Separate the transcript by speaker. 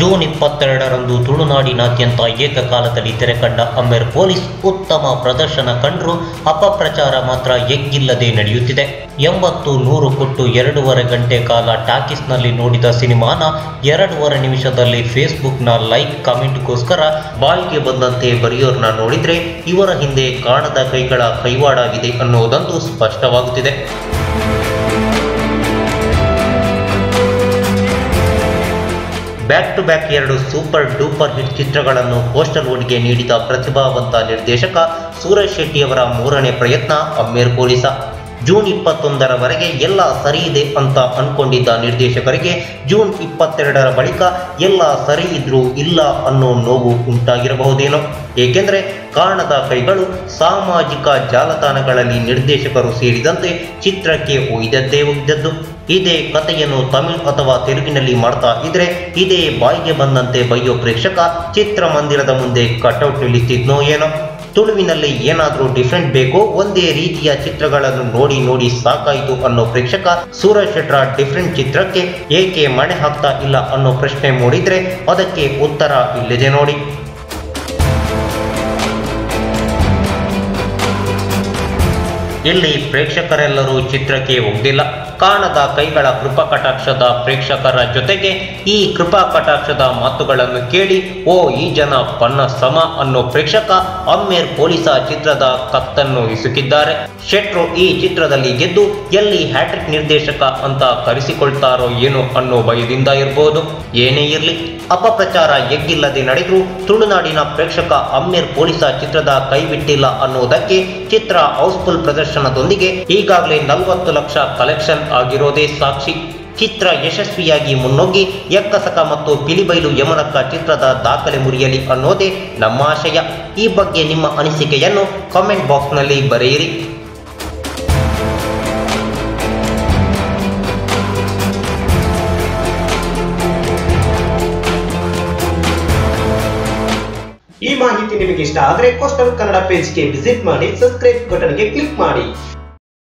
Speaker 1: June 22ರಂದು ತುಳುನಾಡಿನಾದ್ಯಂತ ಏಕಕಾಲದಲ್ಲಿ ತೆರೆಕಂಡ ಅಮ್ಮೆರ್ police ಉತ್ತಮ ಪ್ರದರ್ಶನ ಕಂಡರೂ ಅಪಪ್ರಚಾರ ಮಾತ್ರ ಎಗ್ಗಿಲ್ಲದೆ ನಡೆಯುತ್ತಿದೆ. 80-100 ಕೊಟ್ಟು 2.5 ಗಂಟೆ ಕಾಲ ಟಾಕೀಸ್ನಲ್ಲಿ ನೋಡಿದ ಸಿನಿಮಾನ 2.5 ನಿಮಿಷದಲ್ಲಿ ಫೇಸ್ಬುಕ್ನ ಲೈಕ್ ಕಾಮೆಂಟ್ಗೋಸ್ಕರ ಬಾಯಿಗೆ ಬಂದಂತೆ ಬರೆಯೋರ್ನ ನೋಡಿದ್ರೆ ಇವರ ಹಿಂದೆ ಕಾಣದ ಕೈಗಳ ಕೈವಾಡವಿದೆ ಅನ್ನೋದಂತೂ ಸ್ಪಷ್ಟವಾಗುತ್ತಿದೆ. Back to back 2 super duper hit ಚಿತ್ರಗಳನ್ನು ಪೋಸ್ಟರ್ವುಡ್ಗೆ ನೀಡಿದ ಪ್ರತಿಭಾವಂತ ನಿರ್ದೇಶಕ ಸೂರಜ್ ಶೆಟ್ಟಿಯವರ 3ನೇ ಪ್ರಯತ್ನ ಅಮ್ಮೆರ್ ಪೊಲೀಸ. ಜೂನ್ 21ರವರೆಗೆ ಎಲ್ಲ ಸರಿ ಇದೆ ಅಂತ ಅನ್ಕೊಂಡಿದ್ದ ನಿರ್ದೇಶಕರಿಗೆ ಜೂನ್ 22ರ ಬಳಿಕ ಎಲ್ಲ ಸರಿ ಇದ್ರೂ ಇಲ್ಲ ಅನ್ನೋ ನೋವು ಉಂಟಾಗಿರಬಹುದೇನೋ. ಏಕೆಂದರೆ ಕಾಣದ ಕೈಗಳು ಸಾಮಾಜಿಕ ಜಾಲತಾಣಗಳಲ್ಲಿ ನಿರ್ದೇಶಕರು ಸೇರಿದಂತೆ ಚಿತ್ರಕ್ಕೆ ಒಯ್ದದ್ದೇ ಒಯ್ದದ್ದು. ಇದೇ ಕಥೆಯನ್ನು ತಮಿಳ್ ಅಥವಾ ತೆಲುಗಿನಲ್ಲಿ ಮಾಡ್ತಾ ಇದ್ರೆ ಇದೇ ಬಾಯಿಗೆ ಬಂದಂತೆ ಬೈಯೋ ಪ್ರೇಕ್ಷಕ ಚಿತ್ರಮಂದಿರದ ಮುಂದೆ ಕಟೌಟ್ ನಿಲ್ಲಿಸ್ತಿದ್ನೋ ಏನೋ. ತುಳುವಿನಲ್ಲಿ ಏನಾದರೂ ಡಿಫ್ರೆಂಟ್ ಬೇಕೋ, ಒಂದೇ ರೀತಿಯ ಚಿತ್ರಗಳನ್ನು ನೋಡಿ ಸಾಕಾಯಿತು ಅನ್ನೋ ಪ್ರೇಕ್ಷಕ ಸೂರಜ್ ಶೆಟ್ರ ಡಿಫ್ರೆಂಟ್ ಚಿತ್ರಕ್ಕೆ ಏಕೆ ಮಣೆ ಹಾಕ್ತಾ ಇಲ್ಲ ಅನ್ನೋ ಪ್ರಶ್ನೆ ಮೂಡಿದ್ರೆ ಅದಕ್ಕೆ ಉತ್ತರ ಇಲ್ಲಿದೆ ನೋಡಿ. ಇಲ್ಲಿ ಪ್ರೇಕ್ಷಕರೆಲ್ಲರೂ ಚಿತ್ರಕ್ಕೆ ಒಗ್ದಿಲ್ಲ. ಕಾಣದ ಕೈಗಳ ಕೃಪಾ ಕಟಾಕ್ಷದ ಪ್ರೇಕ್ಷಕರ ಜೊತೆಗೆ ಈ ಕೃಪಾ ಕಟಾಕ್ಷದ ಮಾತುಗಳನ್ನು ಕೇಳಿ ಓ ಈ ಜನ ಪನ್ನ ಸಮ ಅನ್ನೋ ಪ್ರೇಕ್ಷಕ ಅಮ್ಮೆರ್ ಪೊಲೀಸ ಚಿತ್ರದ ಕತ್ತನ್ನು ಇಸುಕಿದ್ದಾರೆ. ಶೆಟ್ರು ಈ ಚಿತ್ರದಲ್ಲಿ ಗೆದ್ದು ಎಲ್ಲಿ ಹ್ಯಾಟ್ರಿಕ್ ನಿರ್ದೇಶಕ ಅಂತ ಕರೆಸಿಕೊಳ್ತಾರೋ ಏನೋ ಅನ್ನೋ ಭಯದಿಂದ ಇರಬಹುದು. ಏನೇ ಇರಲಿ, ಅಪಪ್ರಚಾರ ಎಗ್ಗಿಲ್ಲದೆ ನಡೆದರೂ ತುಳುನಾಡಿನ ಪ್ರೇಕ್ಷಕ ಅಮ್ಮೆರ್ ಪೊಲೀಸ ಚಿತ್ರದ ಕೈಬಿಟ್ಟಿಲ್ಲ ಅನ್ನೋದಕ್ಕೆ ಚಿತ್ರ ಹೌಸ್ಫುಲ್ ಪ್ರದರ್ಶನದೊಂದಿಗೆ ಈಗಾಗಲೇ 40 ಲಕ್ಷ ಕಲೆಕ್ಷನ್ ಆಗಿರೋದೇ ಸಾಕ್ಷಿ. ಚಿತ್ರ ಯಶಸ್ವಿಯಾಗಿ ಮುನ್ನೋಗಿ ಎಕ್ಕಸಕ ಮತ್ತು ಪಿಲಿಬೈಲು ಯಮನಕ್ಕ ಚಿತ್ರದ ದಾಖಲೆ ಮುರಿಯಲಿ ಅನ್ನೋದೇ ನಮ್ಮ ಆಶಯ. ಈ ಬಗ್ಗೆ ನಿಮ್ಮ ಅನಿಸಿಕೆಯನ್ನು ಕಾಮೆಂಟ್ ಬಾಕ್ಸ್ನಲ್ಲಿ ಬರೆಯಿರಿ.
Speaker 2: ಈ ಮಾಹಿತಿ ನಿಮಗೆ ಇಷ್ಟ ಆದರೆ ಕೋಸ್ಟಲ್ ಕನ್ನಡ ಪೇಜ್ಗೆ ವಿಸಿಟ್ ಮಾಡಿ, ಸಬ್ಸ್ಕ್ರೈಬ್ ಬಟನ್ಗೆ ಕ್ಲಿಕ್ ಮಾಡಿ.